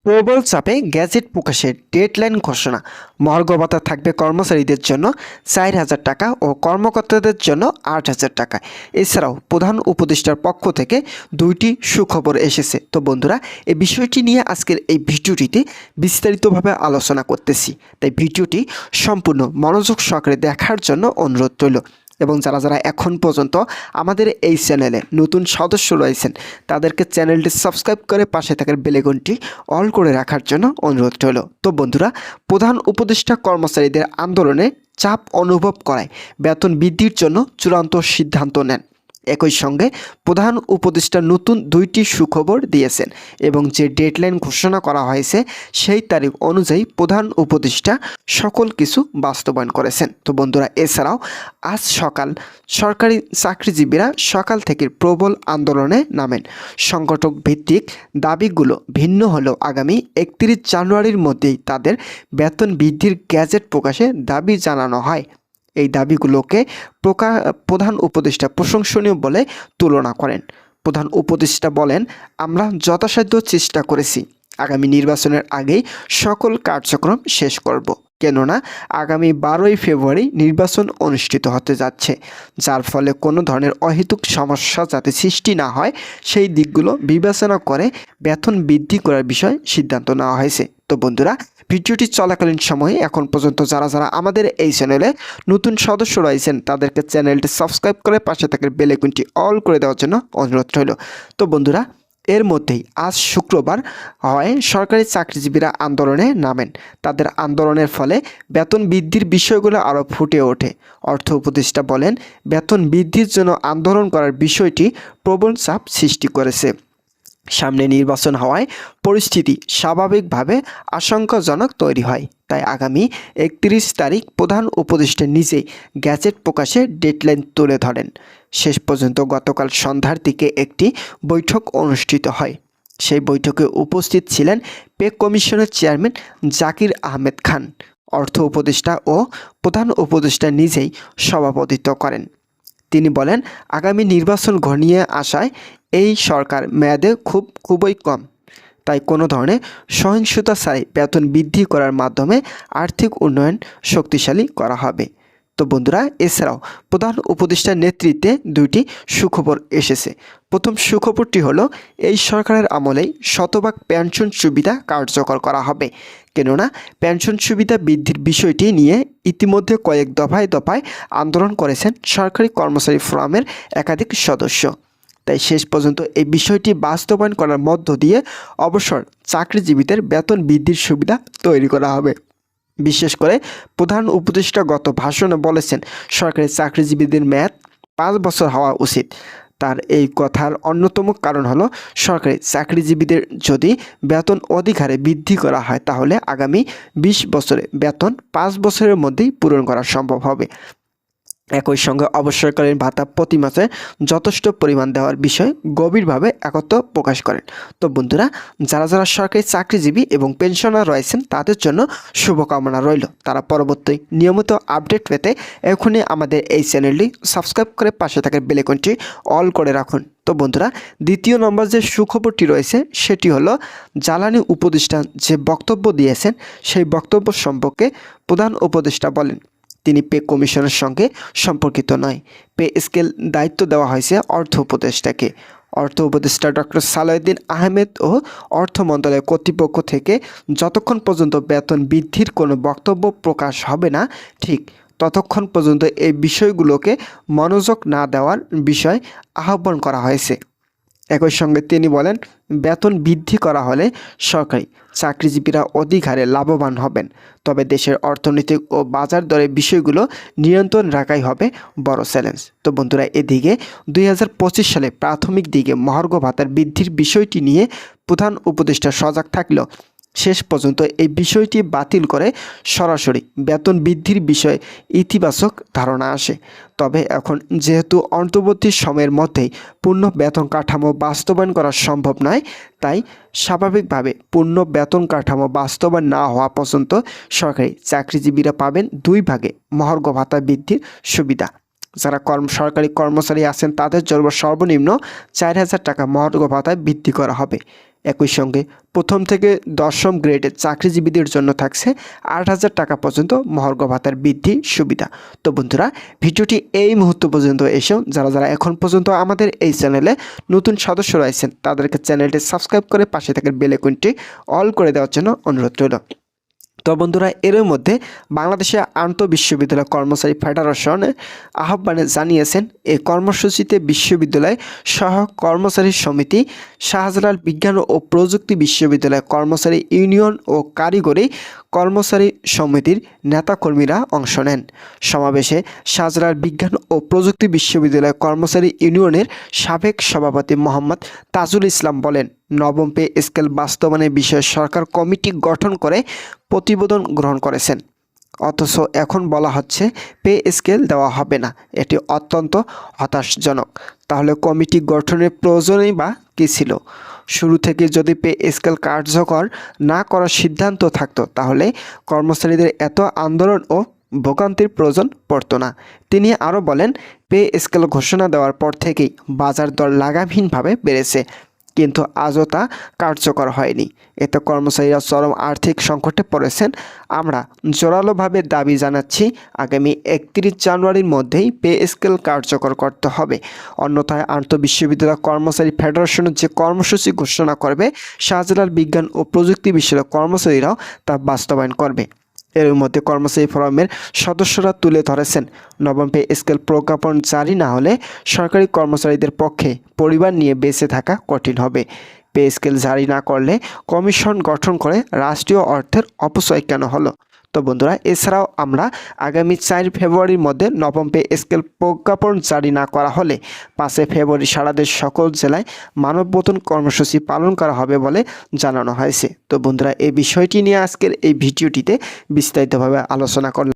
প্রবল চাপে গ্যাজেট প্রকাশের ডেডলাইন ঘোষণা। মহার্ঘ ভাতা থাকবে কর্মচারীদের জন্য 4,000 টাকা ও কর্মকর্তাদের জন্য 8,000 টাকা। এছাড়াও প্রধান উপদেষ্টার পক্ষ থেকে দুইটি সুখবর এসেছে। তো বন্ধুরা, এই বিষয়টি নিয়ে আজকের এই ভিডিওটিতে বিস্তারিতভাবে আলোচনা করতেছি, তাই ভিডিওটি সম্পূর্ণ মনোযোগ সহকারে দেখার জন্য অনুরোধ রইল। এবং যারা যারা এখন পর্যন্ত আমাদের এই চ্যানেলে নতুন সদস্য রয়েছেন তাদেরকে চ্যানেলটি সাবস্ক্রাইব করে পাশে থাকার বেল আইকনটি অল করে রাখার জন্য অনুরোধ রইল। তো বন্ধুরা, প্রধান উপদেষ্টা কর্মচারীদের আন্দোলনে চাপ অনুভব করায় বেতন বৃদ্ধির জন্য চূড়ান্ত সিদ্ধান্ত নেন। একই সঙ্গে প্রধান উপদেষ্টা নতুন দুইটি সুখবর দিয়েছেন এবং যে ডেডলাইন ঘোষণা করা হয়েছে সেই তারিখ অনুযায়ী প্রধান উপদেষ্টা সকল কিছু বাস্তবায়ন করেছেন। তো বন্ধুরা, এছাড়াও আজ সকাল সরকারি চাকরিজীবীরা সকাল থেকে প্রবল আন্দোলনে নামেন। সংগঠক ভিত্তিক দাবিগুলো ভিন্ন হলেও আগামী 31 জানুয়ারির মধ্যেই তাদের বেতন বৃদ্ধির গ্যাজেট প্রকাশে দাবি জানানো হয়। এই দাবিগুলোকে প্রধান উপদেষ্টা প্রশংসনীয় বলে তুলনা করেন। প্রধান উপদেষ্টা বলেন, আমরা যথাসাধ্য চেষ্টা করেছি আগামী নির্বাচনের আগেই সকল কার্যক্রম শেষ করব, কেননা আগামী 12ই ফেব্রুয়ারি নির্বাচন অনুষ্ঠিত হতে যাচ্ছে, যার ফলে কোনো ধরনের অহেতুক সমস্যা যাতে সৃষ্টি না হয় সেই দিকগুলো বিবেচনা করে বেতন বৃদ্ধি করার বিষয়ে সিদ্ধান্ত নেওয়া হয়েছে। তো বন্ধুরা, ভিডিওটি চলাকালীন সময়ে এখন পর্যন্ত যারা যারা আমাদের এই চ্যানেলে নতুন সদস্য রয়েছেন তাদেরকে চ্যানেলটি সাবস্ক্রাইব করে পাশে থাকা বেল আইকনটি অল করে দেওয়ার জন্য অনুরোধ রইল। তো বন্ধুরা, এর মধ্যেই আজ শুক্রবার হয় সরকারি চাকরিজীবীরা আন্দোলনে নামেন। তাদের আন্দোলনের ফলে বেতন বৃদ্ধির বিষয়গুলো আরও ফুটে ওঠে। অর্থ উপদেষ্টা বলেন, বেতন বৃদ্ধির জন্য আন্দোলন করার বিষয়টি প্রবল চাপ সৃষ্টি করেছে। সামনে নির্বাচন হওয়ায় পরিস্থিতি স্বাভাবিকভাবে আশঙ্কাজনক তৈরি হয়, তাই আগামী 31 তারিখ প্রধান উপদেষ্টা নিজেই গ্যাজেট প্রকাশের ডেডলাইন তুলে ধরেন। শেষ পর্যন্ত গতকাল সন্ধ্যার দিকে একটি বৈঠক অনুষ্ঠিত হয়। সেই বৈঠকে উপস্থিত ছিলেন পে কমিশনের চেয়ারম্যান জাকির আহমেদ খান। অর্থ উপদেষ্টা ও প্রধান উপদেষ্টা নিজেই সভাপতিত্ব করেন। তিনি বলেন, আগামী নির্বাচন ঘনিয়ে আসায় এই সরকার মেয়াদে খুবই কম, তাই কোনো ধরনের সহিংসতা ছাড়াই বেতন বৃদ্ধি করার মাধ্যমে আর্থিক উন্নয়ন শক্তিশালী করা হবে। তো বন্ধুরা, এছাড়াও প্রধান উপদেষ্টার নেতৃত্বে দুইটি সুখবর এসেছে। প্রথম সুখবরটি হলো, এই সরকারের আমলেই শতভাগ পেনশন সুবিধা কার্যকর করা হবে, কেননা পেনশন সুবিধা বৃদ্ধির বিষয়টি নিয়ে ইতিমধ্যে কয়েক দফায় দফায় আন্দোলন করেছেন সরকারি কর্মচারী ফোরামের একাধিক সদস্য। তাই শেষ পর্যন্ত এই বিষয়টি বাস্তবায়ন করার মধ্য দিয়ে অবসর চাকরিজীবীদের বেতন বৃদ্ধির সুবিধা তৈরি করা হবে। বিশেষ করে প্রধান উপদেষ্টা গত ভাষণে বলেছেন, সরকারি চাকরিজীবীদের মেয়াদ 5 বছর হওয়া উচিত। তার এই কথার অন্যতম কারণ হলো, সরকারি চাকরিজীবীদের যদি বেতন অধিক হারে বৃদ্ধি করা হয় তাহলে আগামী 20 বছরে বেতন 5 বছরের মধ্যেই পূরণ করা সম্ভব হবে। একই সঙ্গে অবসরকালীন ভাতা প্রতি মাসে যথেষ্ট পরিমাণ দেওয়ার বিষয়ে গভীরভাবে একত্র প্রকাশ করেন। তো বন্ধুরা, যারা যারা সরকারি চাকরিজীবী এবং পেনশনার রয়েছেন তাদের জন্য শুভকামনা রইল। তারা পরবর্তী নিয়মিত আপডেট পেতে এখনই আমাদের এই চ্যানেলটি সাবস্ক্রাইব করে পাশে থাকা বেল আইকনটি অল করে রাখুন। তো বন্ধুরা, দ্বিতীয় নম্বর যে সুখবরটি রয়েছে সেটি হলো, জ্বালানি উপদেষ্টা যে বক্তব্য দিয়েছেন সেই বক্তব্য সম্পর্কে প্রধান উপদেষ্টা বলেন, তিনি পে কমিশনের সঙ্গে সম্পর্কিত নয়। পে স্কেল দায়িত্ব দেওয়া হয়েছে অর্থ উপদেষ্টাকে। অর্থ উপদেষ্টা ডক্টর সালাউদ্দিন আহমেদ ও অর্থ মন্ত্রণালয় কর্তৃপক্ষ থেকে যতক্ষণ পর্যন্ত বেতন বৃদ্ধির কোনো বক্তব্য প্রকাশ হবে না, ঠিক ততক্ষণ পর্যন্ত এই বিষয়গুলোকে মনোযোগ না দেওয়ার বিষয় আহ্বান করা হয়েছে। একই সঙ্গে তিনি বলেন, বেতন বৃদ্ধি করা হলে সরকারি চাকরিজীবীরা অধিক হারে লাভবান হবেন, তবে দেশের অর্থনৈতিক ও বাজার দরের বিষয়গুলো নিয়ন্ত্রণ রাখাই হবে বড় চ্যালেঞ্জ। তো বন্ধুরা, এদিকে 2025 সালে প্রাথমিক দিকে মহার্ঘ ভাতার বৃদ্ধির বিষয়টি নিয়ে প্রধান উপদেষ্টা সজাগ থাকলেও শেষ পর্যন্ত এই বিষয়টি বাতিল করে সরাসরি বেতন বৃদ্ধির বিষয়ে ইতিবাচক ধারণা আসে। তবে এখন যেহেতু অন্তর্বর্তী সময়ের মধ্যেই পূর্ণ বেতন কাঠামো বাস্তবায়ন করা সম্ভব নয়, তাই স্বাভাবিকভাবে পূর্ণ বেতন কাঠামো বাস্তবায়ন না হওয়া পর্যন্ত সরকারি চাকরিজীবীরা পাবেন 2 ভাগে মহার্ঘ ভাতা বৃদ্ধির সুবিধা। যারা সরকারি কর্মচারী আছেন তাদের জন্য সর্বনিম্ন 4,000 টাকা মহার্ঘ ভাতায় বৃদ্ধি করা হবে। একই সঙ্গে প্রথম থেকে 10ম গ্রেডের চাকরিজীবীদের জন্য থাকছে 8,000 টাকা পর্যন্ত মহার্ঘ ভাতার বৃদ্ধি সুবিধা। তো বন্ধুরা, ভিডিওটি এই মুহূর্ত পর্যন্ত এসেও যারা এখন পর্যন্ত আমাদের এই চ্যানেলে নতুন সদস্য রয়েছেন তাদেরকে চ্যানেলটি সাবস্ক্রাইব করে পাশে থাকা বেল আইকনটি অল করে দেওয়ার জন্য অনুরোধ রইল। তো বন্ধুরা, এর মধ্যে বাংলাদেশে আন্তঃবিশ্ববিদ্যালয় কর্মচারী ফেডারেশনের আহ্বানে জানিয়েছেন এই কর্মসূচিতে বিশ্ববিদ্যালয় সহ কর্মচারী সমিতি, শাহজালাল বিজ্ঞান ও প্রযুক্তি বিশ্ববিদ্যালয় কর্মচারী ইউনিয়ন ও কারিগরি কর্মচারী সমিতির নেতাকর্মীরা অংশ নেন। সমাবেশে শাহজালাল বিজ্ঞান ও প্রযুক্তি বিশ্ববিদ্যালয় কর্মচারী ইউনিয়নের সাবেক সভাপতি মোহাম্মদ তাজুল ইসলাম বলেন, নবম পে স্কেল বাস্তবায়নের বিষয়ে সরকার কমিটি গঠন করে প্রতিবেদন গ্রহণ করেছেন, অথচ এখন বলা হচ্ছে পে স্কেল দেওয়া হবে না। এটি অত্যন্ত হতাশাজনক। তাহলে কমিটি গঠনের প্রয়োজনই বা কী ছিল? শুরু থেকে যদি পে স্কেল কার্যকর না করার সিদ্ধান্ত থাকতো তাহলে কর্মচারীদের এত আন্দোলন ও ভোগান্তির প্রয়োজন পড়তো না। তিনি আরও বলেন, পে স্কেল ঘোষণা দেওয়ার পর থেকেই বাজার দর লাগামহীনভাবে বেড়েছে, কিন্তু আজও তা কার্যকর হয়নি। এতে কর্মচারীরা চরম আর্থিক সংকটে পড়েছেন। আমরা জোরালোভাবে দাবি জানাচ্ছি আগামী 31 জানুয়ারির মধ্যেই পে স্কেল কার্যকর করতে হবে, অন্যথায় আন্তঃবিশ্ববিদ্যালয় কর্মচারী ফেডারেশনের যে কর্মসূচি ঘোষণা করবে শাহজালাল বিজ্ঞান ও প্রযুক্তি বিশ্ববিদ্যালয়ের কর্মচারীরাও তা বাস্তবায়ন করবে। এর মধ্যে কর্মচারী ফোরামের সদস্যরা তুলে ধরেছেন, নবম পে স্কেল প্রজ্ঞাপন জারি না হলে সরকারি কর্মচারীদের পক্ষে পরিবার নিয়ে বেঁচে থাকা কঠিন হবে। পে স্কেল জারি না করলে কমিশন গঠন করে রাষ্ট্রীয় অর্থের অপচয় কেন হলো? তো বন্ধুরা, এছাড়াও আমরা আগামী 4 ফেব্রুয়ারির মধ্যে নবম পে স্কেল প্রজ্ঞাপন জারি না করা হলে 5 ফেব্রুয়ারি সারা দেশ সকল জেলায় মানববন্ধন কর্মসূচি পালন করা হবে বলে জানানো হয়েছে। তো বন্ধুরা, এই বিষয়টি নিয়ে আজকের এই ভিডিওটিতে বিস্তারিতভাবে আলোচনা করলাম।